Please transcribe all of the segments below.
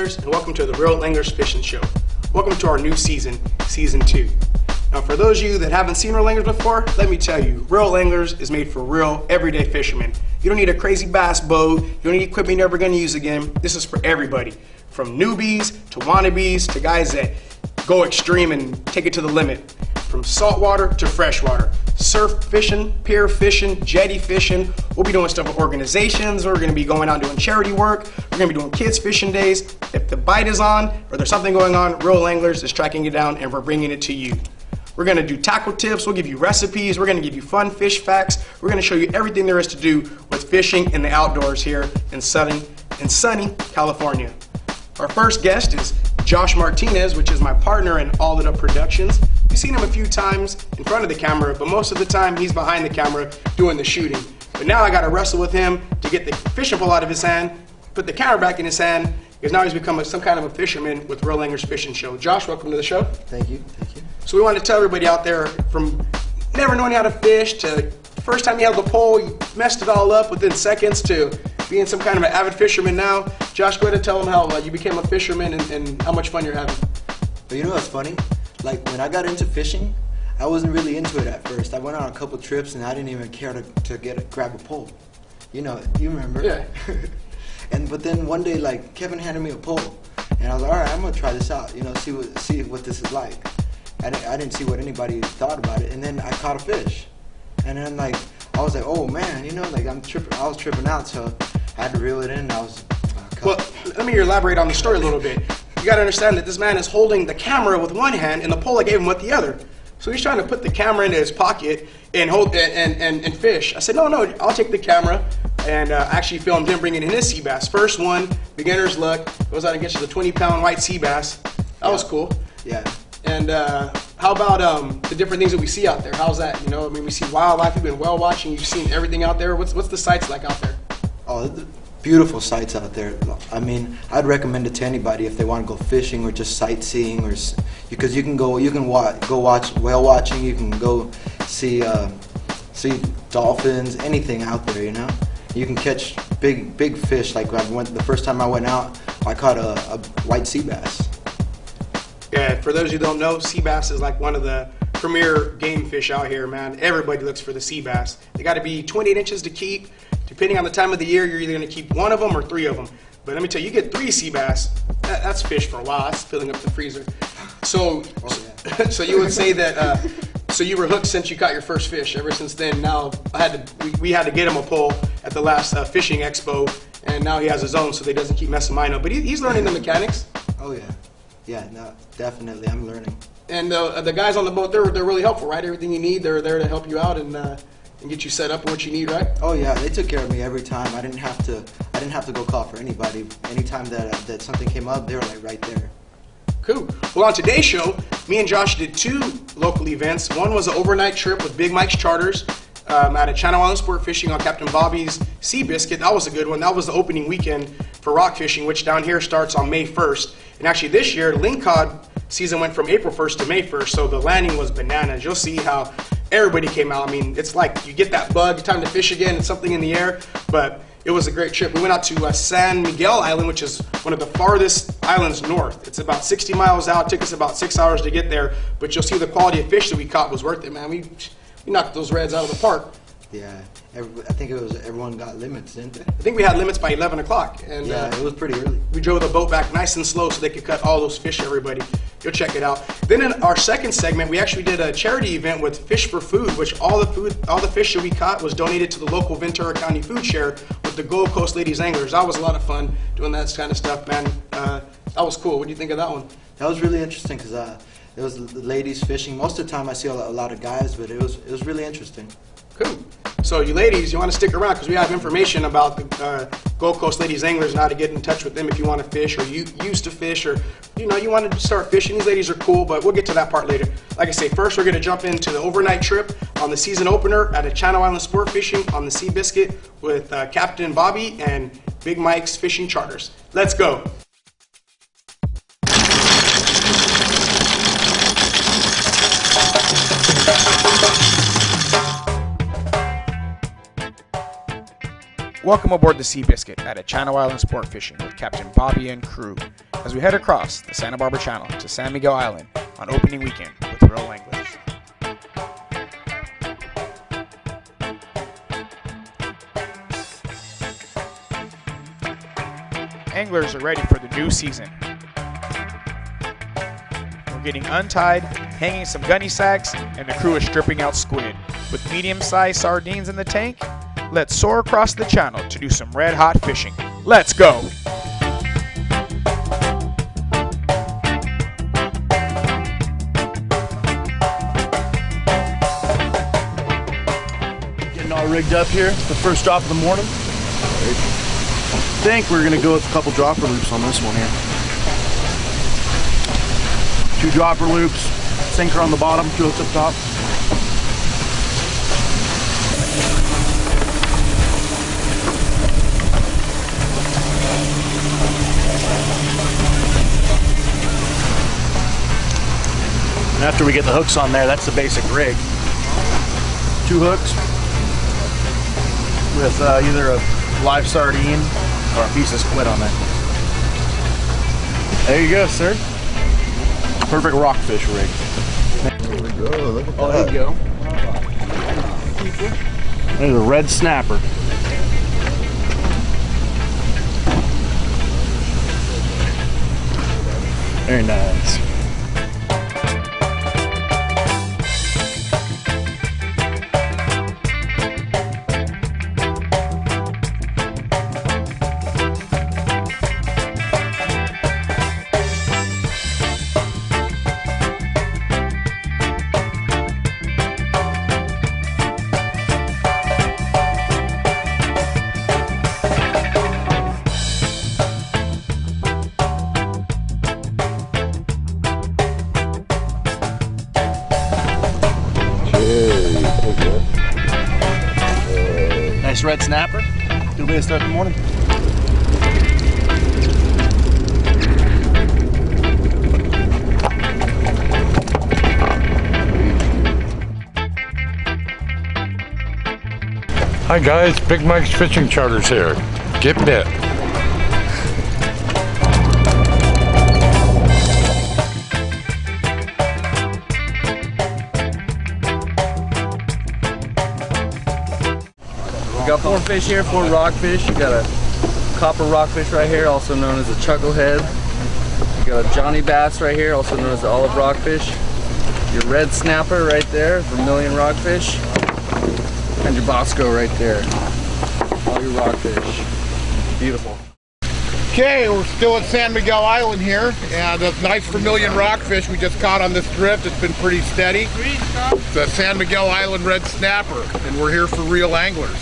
Anglers, and welcome to the Real Anglers Fishing Show. Welcome to our new season, Season 2. Now for those of you that haven't seen Real Anglers before, let me tell you, Real Anglers is made for real, everyday fishermen. You don't need a crazy bass boat, you don't need equipment you're never going to use again. This is for everybody, from newbies to wannabes to guys that go extreme and take it to the limit. From saltwater to freshwater, surf fishing, pier fishing, jetty fishing. We'll be doing stuff with organizations. We're going to be going out doing charity work. We're going to be doing kids fishing days. If the bite is on or there's something going on, Real Anglers is tracking it down and we're bringing it to you. We're going to do tackle tips. We'll give you recipes. We're going to give you fun fish facts. We're going to show you everything there is to do with fishing in the outdoors here in sunny California. Our first guest is Josh Martinez, which is my partner in All It Up Productions. You've seen him a few times in front of the camera, but most of the time he's behind the camera doing the shooting. But now I got to wrestle with him to get the fishing pole out of his hand, put the camera back in his hand, because now he's become some kind of a fisherman with Real Anglers Fishing Show. Josh, welcome to the show. Thank you. Thank you. So we want to tell everybody out there, from never knowing how to fish to first time you held the pole, you messed it all up within seconds, to being some kind of an avid fisherman now. Josh, go ahead and tell them how you became a fisherman and how much fun you're having. But you know what's funny? Like when I got into fishing, I wasn't really into it at first. I went on a couple trips and I didn't even care to grab a pole. You know, you remember? Yeah. But then one day, like, Kevin handed me a pole, and I was like, all right, I'm gonna try this out. You know, see what this is like. I didn't see what anybody thought about it, and then I caught a fish, and then like I was like, oh man, you know, like I was tripping out, so I had to reel it in. Well, let me elaborate on the story a little bit. You got to understand that this man is holding the camera with one hand and the pole I gave him with the other. So he's trying to put the camera into his pocket and hold and fish. I said, no, I'll take the camera, and actually filmed him bringing in his sea bass. First one, beginner's luck, goes out and gets you the 20-pound white sea bass. That was cool. Yeah. And how about the different things that we see out there? How's that? You know, I mean, we see wildlife. You've been whale watching. You've seen everything out there. What's the sights like out there? Oh, beautiful sights out there. I mean, I'd recommend it to anybody if they want to go fishing or just sightseeing, because you can go watch whale watching. You can go see dolphins, anything out there. You know, you can catch big fish. Like the first time I went out, I caught a white sea bass. Yeah, for those who don't know, sea bass is like one of the premier game fish out here, man. Everybody looks for the sea bass. They got to be 28 inches to keep. Depending on the time of the year, you're either going to keep one of them or three of them. But let me tell you, you get 3 sea bass, that's fish for a while. That's filling up the freezer. So, so you would say that, so you were hooked since you caught your first fish. Ever since then, now we had to get him a pole at the last fishing expo, and now he has his own, so he doesn't keep messing mine up. But he's learning the mechanics. Oh yeah. Yeah, no, definitely, I'm learning. And the guys on the boat, they're really helpful, right? Everything you need, they're there to help you out and get you set up with what you need, right? Oh yeah, they took care of me every time. I didn't have to go call for anybody. Anytime that something came up, they were like right there. Cool. Well, on today's show, me and Josh did 2 local events. One was an overnight trip with Big Mike's Charters out at Channel Island Sport Fishing on Captain Bobby's Sea Biscuit. That was a good one. That was the opening weekend for rock fishing, which down here starts on May 1st. And actually this year, lingcod season went from April 1st to May 1st, so the landing was bananas. You'll see how everybody came out. I mean, it's like you get that bug, time to fish again, it's something in the air, but it was a great trip. We went out to San Miguel Island, which is one of the farthest islands north. It's about 60 miles out. It took us about 6 hours to get there, but you'll see the quality of fish that we caught was worth it, man. We knocked those reds out of the park. Yeah, I think everyone got limits, didn't they? I think we had limits by 11 o'clock. And yeah, it was pretty early. We drove the boat back nice and slow so they could cut all those fish, everybody. You'll check it out. Then in our second segment, we actually did a charity event with Fish for Food, which all the fish that we caught was donated to the local Ventura County Food Share with the Gold Coast Ladies Anglers. That was a lot of fun doing that kind of stuff, man. That was cool. What do you think of that one? That was really interesting because it was the ladies fishing. Most of the time I see a lot of guys, but it was really interesting. Cool. So you ladies, you want to stick around because we have information about the Gold Coast Ladies Anglers and how to get in touch with them if you want to fish or you used to fish or you want to start fishing. These ladies are cool, but we'll get to that part later. Like I say, first we're going to jump into the overnight trip on the season opener at a Channel Island Sport Fishing on the Sea Biscuit with Captain Bobby and Big Mike's Fishing Charters. Let's go. Welcome aboard the Seabiscuit at Channel Island Sport Fishing with Captain Bobby and crew as we head across the Santa Barbara Channel to San Miguel Island on opening weekend with Real Anglers. Anglers are ready for the new season. We're getting untied, hanging some gunny sacks, and the crew is stripping out squid. With medium-sized sardines in the tank, let's soar across the channel to do some red-hot fishing. Let's go! Getting all rigged up here. It's the first drop of the morning. I think we're gonna go with a couple dropper loops on this one here. 2 dropper loops, sinker on the bottom, 2 hooks up top. And after we get the hooks on there, that's the basic rig. 2 hooks with either a live sardine or a piece of squid on there. There you go, sir. Perfect rockfish rig. There we go. Look at Oh, that. there you go. There's a red snapper. Very nice. Nice red snapper. Good way to start the morning. Hi guys, Big Mike's Fishing Charters here. Get bit. We got 4 fish here, 4 rockfish. You got a copper rockfish right here, also known as a chucklehead. You got a Johnny bass right here, also known as the olive rockfish. Your red snapper right there, Vermilion rockfish. And your Bosco right there. All your rockfish. Beautiful. Okay, we're still at San Miguel Island here, and a nice Vermilion rockfish we just caught on this drift. It's been pretty steady. It's a San Miguel Island red snapper, and we're here for Real Anglers.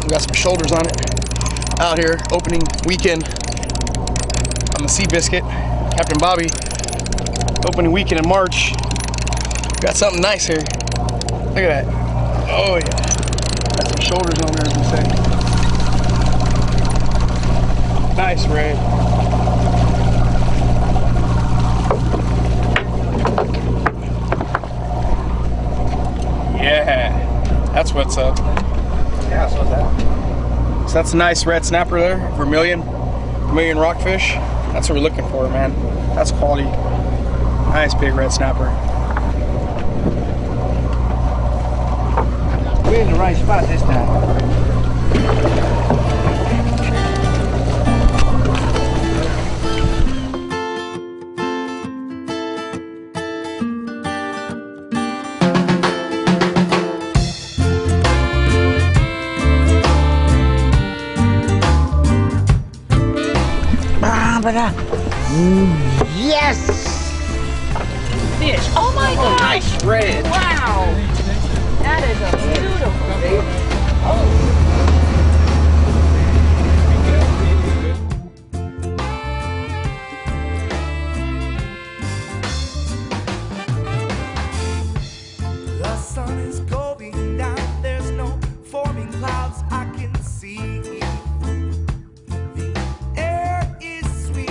We got some shoulders on it. Out here, opening weekend on the Seabiscuit. Captain Bobby, opening weekend in March. Got something nice here. Look at that. Oh yeah. Got some shoulders on there, as we say. Nice red. Yeah, that's what's up. Yeah, so what's that? So that's a nice red snapper there, Vermilion rockfish. That's what we're looking for, man. That's quality. Nice big red snapper. We're in the right spot this time. Yes! Fish. Oh my gosh! Nice red. Wow! That is a beautiful. Oh. The sun is going down, there's no forming clouds I can see. The air is sweet,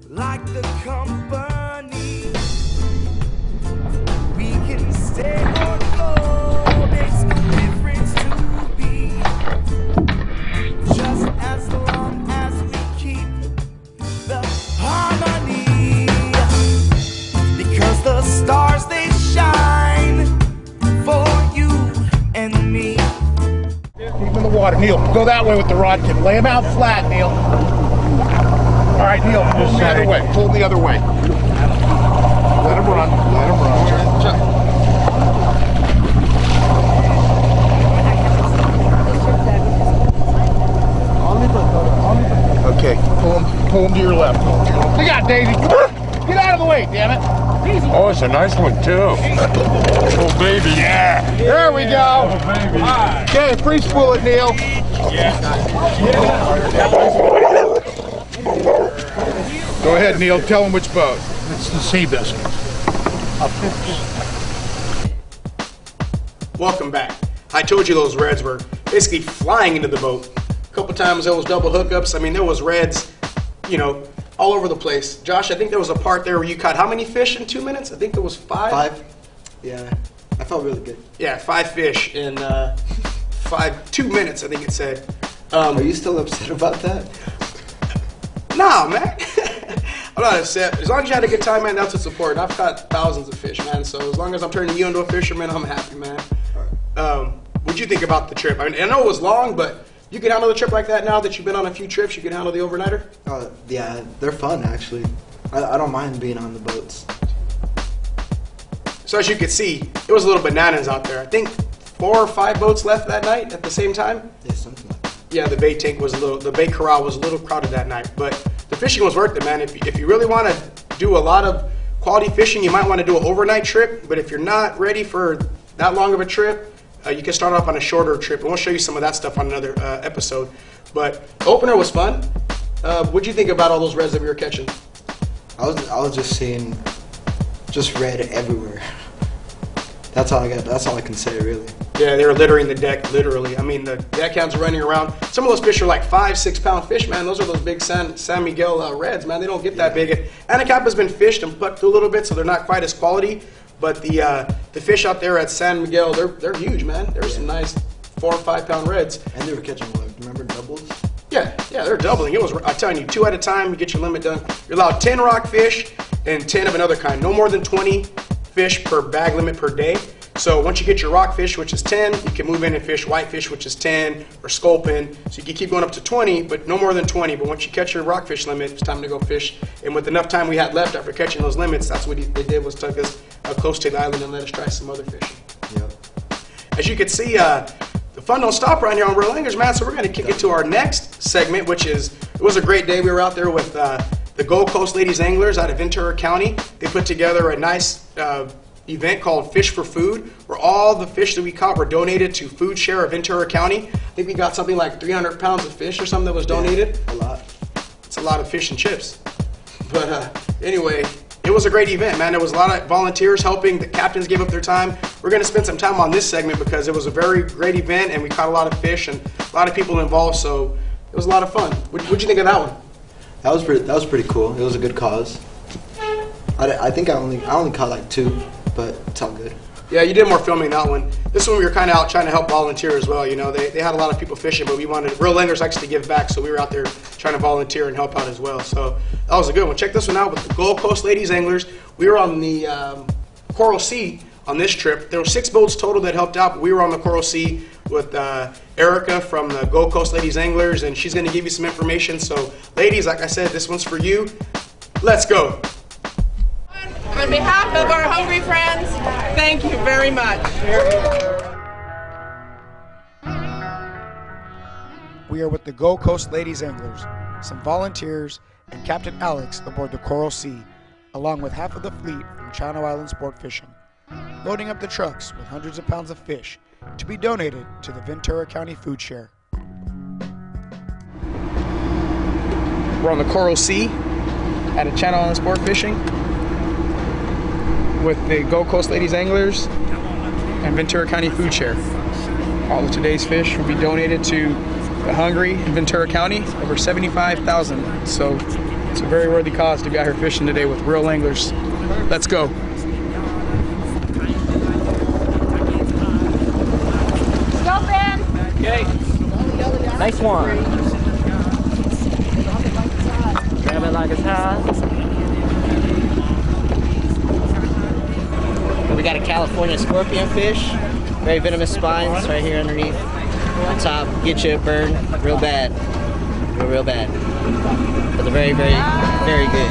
like the company. We can water. Neil, go that way with the rod tip. Lay him out flat, Neil. All right, Neil, pull him the other way. Pull him the other way. Let him run. Let him run. Okay. Pull him to your left. Look out, Daisy. Come on. Get out of the way, damn it. Oh, it's a nice one, too. Oh, baby. Yeah. There we go. Oh, baby. Okay, free spool it, Neil. Go ahead, Neil. Tell him which boat. It's the Seabiscuit. Welcome back. I told you those reds were basically flying into the boat. A couple times there was double hookups. I mean, there was reds, you know, all over the place. Josh, I think there was a part there where you caught how many fish in 2 minutes? I think there was 5. 5. Yeah, I felt really good. Yeah, 5 fish in 2 minutes, I think it said. Are you still upset about that? Nah, man. I'm not upset. As long as you had a good time, man, that's what's important. I've caught thousands of fish, man. So as long as I'm turning you into a fisherman, I'm happy, man. What'd you think about the trip? I mean, I know it was long, but you can handle the trip like that now that you've been on a few trips. You can handle the overnighter? Yeah, they're fun, actually. I don't mind being on the boats. So as you could see, it was a little bananas out there. I think 4 or 5 boats left that night at the same time. Yeah, something like that. Yeah, the bait tank was the bait corral was a little crowded that night, but the fishing was worth it, man. If you really want to do a lot of quality fishing, you might want to do an overnight trip. But if you're not ready for that long of a trip, you can start off on a shorter trip, and we'll show you some of that stuff on another episode. But the opener was fun. What'd you think about all those reds that we were catching? I was just seeing just red everywhere. That's all I got. That's all I can say, really. Yeah, they were littering the deck, literally. I mean, the deckhounds are running around. Some of those fish are like 5-6 pound fish, man. Those are those big San Miguel reds, man. They don't get that big. Anacapa's been fished and put through a little bit, so they're not quite as quality. But the fish out there at San Miguel, they're huge, man. There's some nice 4 or 5 pound reds. And they were catching what? Remember doubles? Yeah, they're doubling. It was, I'm telling you, 2 at a time. You get your limit done. You're allowed 10 rockfish and 10 of another kind. No more than 20 fish per bag limit per day. So once you get your rockfish, which is 10, you can move in and fish whitefish, which is 10, or sculpin. So you can keep going up to 20, but no more than 20. But once you catch your rockfish limit, it's time to go fish. And with enough time we had left after catching those limits, that's what they did, was took us close to the island and let us try some other fishing. Yep. As you can see, the fun don't stop around here on Real Anglers, man. So we're going to kick it to our next segment, which is, it was a great day. We were out there with the Gold Coast Ladies Anglers out of Ventura County. They put together a nice event called Fish for Food, where all the fish that we caught were donated to Food Share of Ventura County. I think we got something like 300 pounds of fish or something that was donated. A lot. It's a lot of fish and chips. But anyway, it was a great event, man. There was a lot of volunteers helping. The captains gave up their time. We're going to spend some time on this segment because it was a very great event and we caught a lot of fish and a lot of people involved, so it was a lot of fun. What'd you think of that one? That was pretty cool. It was a good cause. I think I only caught like 2, but it's all good. Yeah, you did more filming that one. This one we were kind of out trying to help volunteer as well. You know, they had a lot of people fishing, but we wanted, Real Anglers likes to give back, so we were out there trying to volunteer and help out as well. So that was a good one. Check this one out with the Gold Coast Ladies Anglers. We were on the Coral Sea on this trip. There were 6 boats total that helped out, but we were on the Coral Sea with Erica from the Gold Coast Ladies Anglers, and she's going to give you some information. So, ladies, like I said, this one's for you. Let's go. On behalf of our hungry friends, thank you very much. We are with the Gold Coast Ladies Anglers, some volunteers, and Captain Alex aboard the Coral Sea, along with half of the fleet from Channel Island Sport Fishing, loading up the trucks with hundreds of pounds of fish to be donated to the Ventura County Food Share. We're on the Coral Sea at a Channel Island Sport Fishing with the Gold Coast Ladies Anglers and Ventura County Food Share. All of today's fish will be donated to the hungry in Ventura County, over 75,000. So it's a very worthy cause to be out here fishing today with Real Anglers. Let's go. Go, Ben. Okay. Nice one. Grab it like it's hot. We got a California scorpion fish, very venomous spines right here underneath. the top, get you a burn real bad. Real bad. But they're very, very, very good.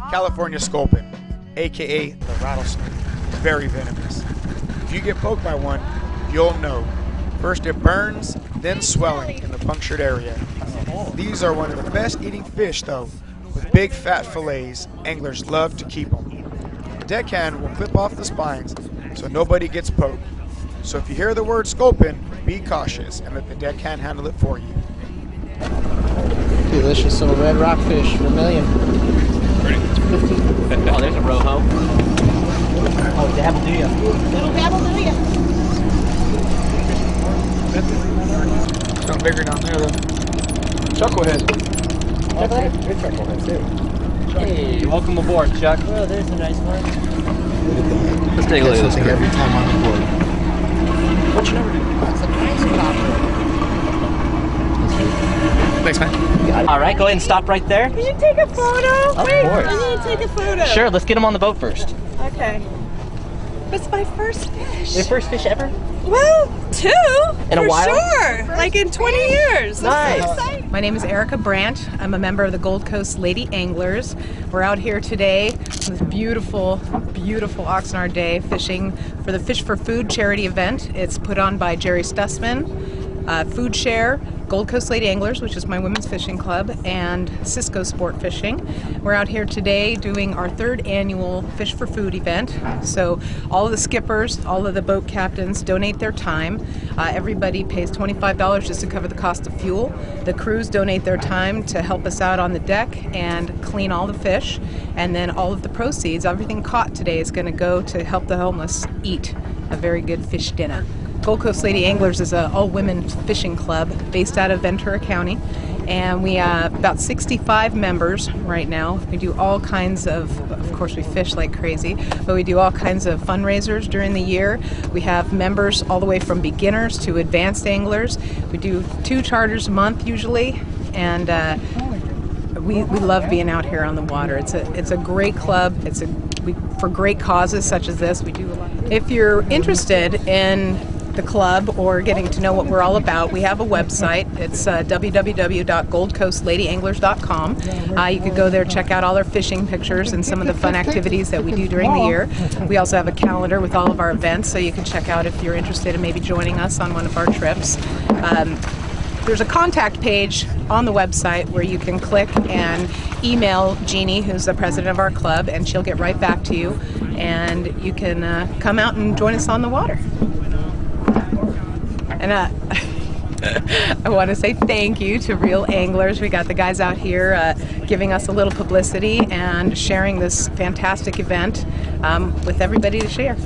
California sculpin, aka the rattlesnake, very venomous. If you get poked by one, you'll know. First it burns, then swelling in the punctured area. These are one of the best eating fish though. With big fat fillets, anglers love to keep them. The deckhand will clip off the spines so nobody gets poked. So if you hear the word sculpin, be cautious and let the deckhand handle it for you. Delicious little red rockfish, vermilion. Oh, there's a rojo. Oh, dabbledoo. Little dabbledoo. Something bigger down there though. Chucklehead. Good chucklehead too. Hey, welcome aboard, Chuck. Oh, there's a nice one. Let's take a look at this. Every time on the board. What's your number? That's a nice copper. Thanks, man. All right, go ahead and stop right there. Can you take a photo? Of Wait, course. I need to take a photo. Sure, let's get them on the boat first. Okay. It's my first fish. Your first fish ever? Well, 2. In a for while? sure. Like in 20 years. Nice. That's so exciting. My name is Erica Brandt. I'm a member of the Gold Coast Lady Anglers. We're out here today on this beautiful, beautiful Oxnard day fishing for the Fish for Food charity event. It's put on by Jerry Stussman, Food Share, Gold Coast Lady Anglers, which is my women's fishing club, and Cisco Sport Fishing. We're out here today doing our 3rd annual Fish for Food event. So all of the skippers, all of the boat captains donate their time. Everybody pays $25 just to cover the cost of fuel. The crews donate their time to help us out on the deck and clean all the fish. And then all of the proceeds, everything caught today, is going to go to help the homeless eat a very good fish dinner. Gold Coast Lady Anglers is an all-women fishing club based out of Ventura County, and we have about 65 members right now. We do all kinds of course we fish like crazy, but we do all kinds of fundraisers during the year. We have members all the way from beginners to advanced anglers. We do 2 charters a month usually, and we love being out here on the water. It's a great club. For great causes such as this, we do a lot. If you're interested in the club or getting to know what we're all about, we have a website. It's www.goldcoastladyanglers.com. You could go there, check out all our fishing pictures and some of the fun activities that we do during the year. We also have a calendar with all of our events, so you can check out if you're interested in maybe joining us on one of our trips. There's a contact page on the website where you can click and email Jeannie, who's the president of our club, and she'll get right back to you, and you can come out and join us on the water. And I want to say thank you to Real Anglers. We got the guys out here giving us a little publicity and sharing this fantastic event with everybody to share.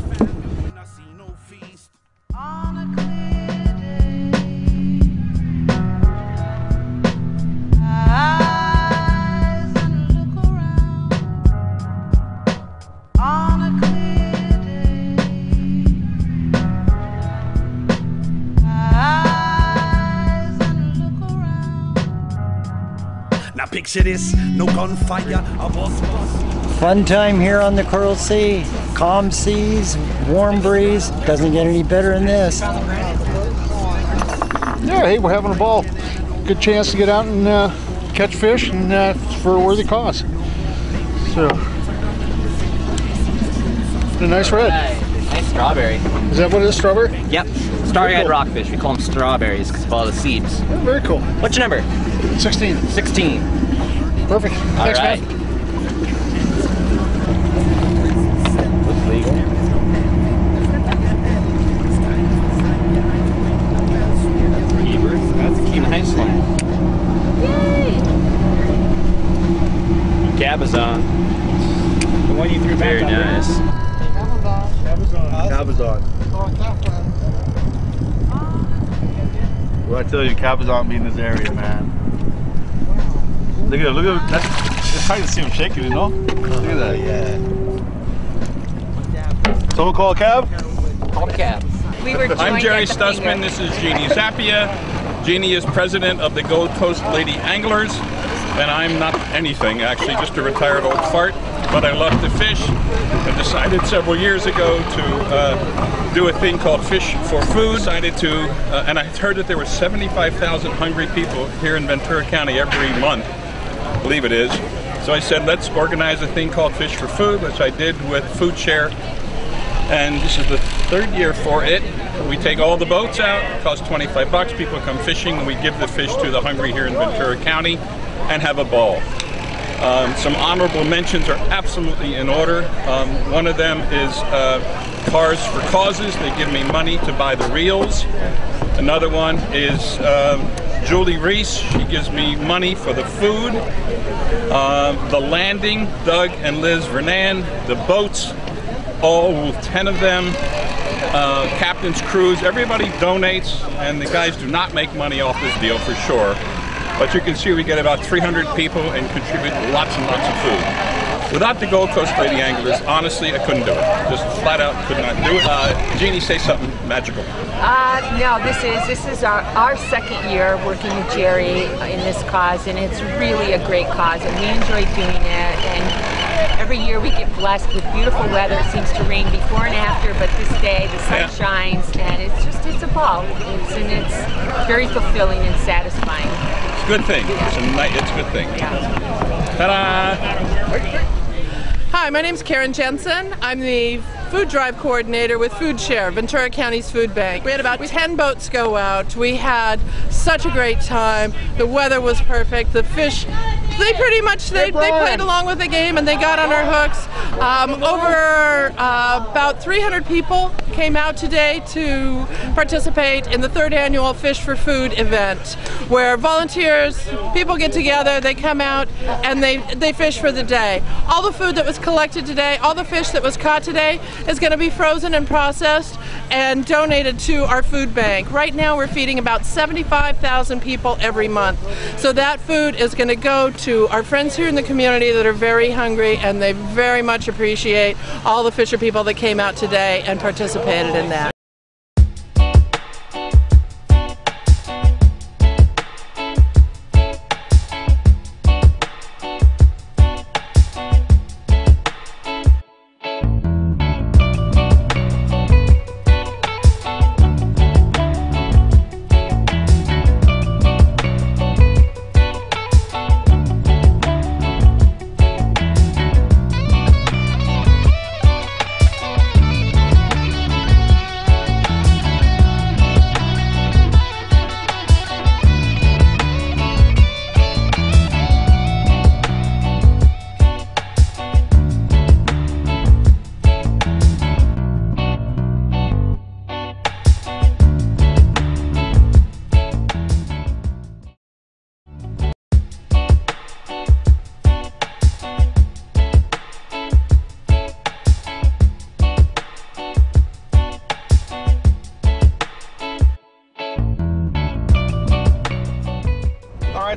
Picture this, no gunfire, a bus. Fun time here on the Coral Sea. Calm seas, warm breeze. Doesn't get any better than this. Yeah, hey, we're having a ball. Good chance to get out and catch fish, and for a worthy cause. So, a nice red. Nice strawberry. Is that what it is, strawberry? Yep. Starry-eyed rockfish. We call them strawberries because of all the seeds. Yeah, very cool. What's your number? 16. 16. Perfect. Thanks, right. man. Looks legal. That's a nice one. Yay! Cabazon. The one you threw back. Very nice. Cabazon. Well, I tell you, Cabazon be in this area, man. Look at that. It's hard to see him shaking, you know? Look at that. Yeah. Someone call a cab? Call the cab. I'm Jerry Stussman. This is Jeannie Zappia. Jeannie is president of the Gold Coast Lady Anglers, and I'm not anything, actually, just a retired old fart. but I love to fish. I decided several years ago to do a thing called Fish for Food. Decided to, and I heard that there were 75,000 hungry people here in Ventura County every month. I believe it is. So I said, let's organize a thing called Fish for Food, which I did with Food Share. And this is the 3rd year for it. We take all the boats out, it costs 25 bucks. People come fishing, and we give the fish to the hungry here in Ventura County and have a ball. Some honorable mentions are absolutely in order. One of them is Cars for Causes. They give me money to buy the reels. Another one is Julie Reese. She gives me money for the food. The Landing, Doug and Liz Vernan. The boats, all 10 of them. Captain's Cruise. Everybody donates, and the guys do not make money off this deal for sure. But you can see we get about 300 people and contribute lots and lots of food. Without the Gold Coast Lady Anglers, honestly, I couldn't do it. Just flat out could not do it. Jeannie, say something magical. No, this is our 2nd year working with Jerry in this cause, and it's really a great cause, and we enjoy doing it. And every year we get blessed with beautiful weather. It seems to rain before and after, but this day the sun shines, and it's a ball. It's very fulfilling and satisfying. It's a good thing. It's a good thing. Ta-da! Hi, my name's Karen Jensen. I'm the food drive coordinator with Food Share, Ventura County's food bank. We had about 10 boats go out. We had such a great time. The weather was perfect. The fish, they pretty much, they played along with the game, and they got on our hooks. About 300 people came out today to participate in the 3rd annual Fish for Food event, where volunteers, people get together, they come out, and they fish for the day. All the food that was collected today, all the fish that was caught today is going to be frozen and processed and donated to our food bank. Right now we're feeding about 75,000 people every month. So that food is going to go to our friends here in the community that are very hungry, and they very much appreciate all the fisher people that came out today and participated in that.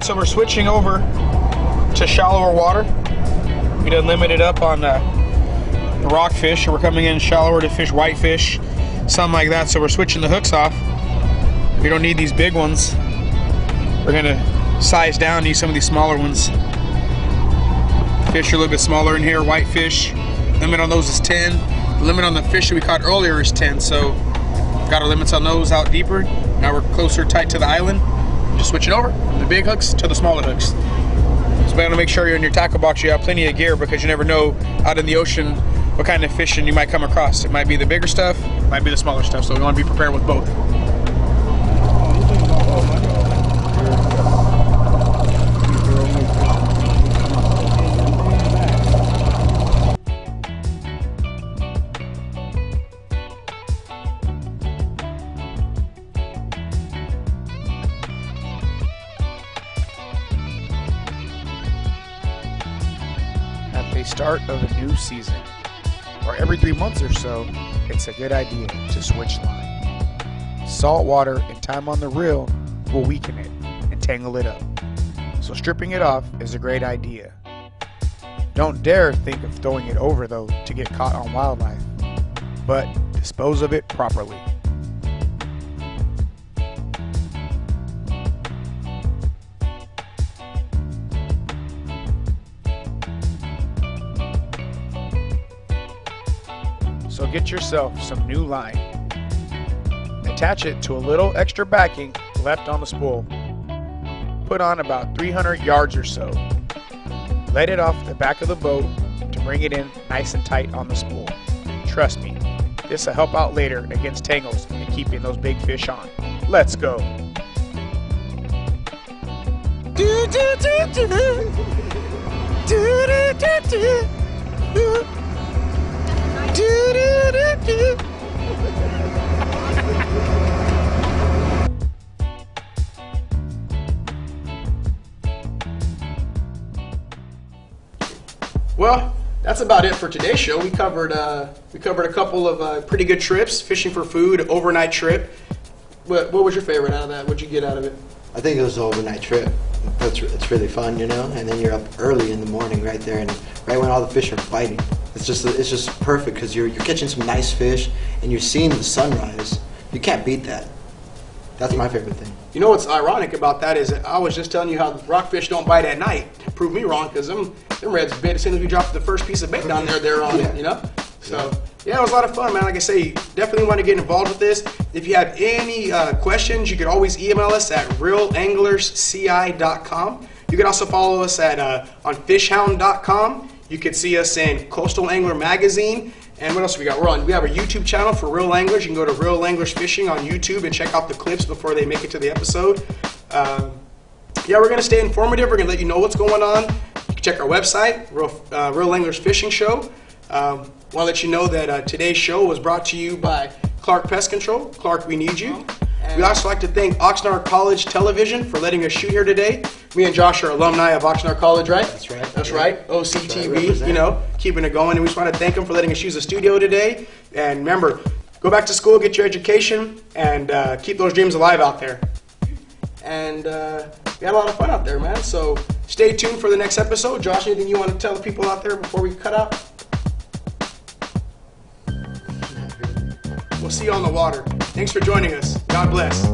So we're switching over to shallower water. We done limited up on the rockfish, so we're coming in shallower to fish whitefish, something like that. So we're switching the hooks off. We don't need these big ones. We're gonna size down, need some of these smaller ones. Fish are a little bit smaller in here, whitefish. Limit on those is 10. The limit on the fish that we caught earlier is 10, so got our limits on those out deeper. Now we're closer tight to the island. Just switch it over from the big hooks to the smaller hooks. So we gotta make sure you're in your tackle box, you have plenty of gear, because you never know out in the ocean what kind of fishing you might come across. It might be the bigger stuff, it might be the smaller stuff, so we wanna be prepared with both. Start of a new season, or every 3 months or so, it's a good idea to switch line. Salt water and time on the reel will weaken it and tangle it up, so stripping it off is a great idea. Don't dare think of throwing it over though to get caught on wildlife, but dispose of it properly. so get yourself some new line. Attach it to a little extra backing left on the spool. Put on about 300 yards or so. Let it off the back of the boat to bring it in nice and tight on the spool. Trust me, this will help out later against tangles and keeping those big fish on. Let's go. Well, that's about it for today's show. We covered a couple of pretty good trips, fishing for food, overnight trip. What was your favorite out of that? What'd you get out of it? I think it was the overnight trip. It's really fun, you know. And then you're up early in the morning, right there, and right when all the fish are biting. It's just perfect because you're catching some nice fish and you're seeing the sunrise. You can't beat that. That's my favorite thing. You know what's ironic about that is I was just telling you how rockfish don't bite at night. Prove me wrong, because them reds bit as soon as we dropped the first piece of bait down there, they're on it, you know? So, yeah, it was a lot of fun, man. Like I say, definitely want to get involved with this. If you have any questions, you could always email us at realanglersci.com. You can also follow us at on fishhound.com. You could see us in Coastal Angler Magazine. And what else we got? We have a YouTube channel for Real Anglers. You can go to Real Anglers Fishing on YouTube and check out the clips before they make it to the episode. Yeah, we're going to stay informative. We're going to let you know what's going on. You can check our website, Real Anglers Fishing Show. I want to let you know that today's show was brought to you by Clark Pest Control. Clark, we need you. We'd also like to thank Oxnard College Television for letting us shoot here today. Me and Josh are alumni of Oxnard College, right? That's right. That's right. OCTV, you know, keeping it going. And we just want to thank them for letting us use the studio today. And remember, go back to school, get your education, and keep those dreams alive out there. And we had a lot of fun out there, man. So stay tuned for the next episode. Josh, anything you want to tell the people out there before we cut out? We'll see you on the water. Thanks for joining us. God bless.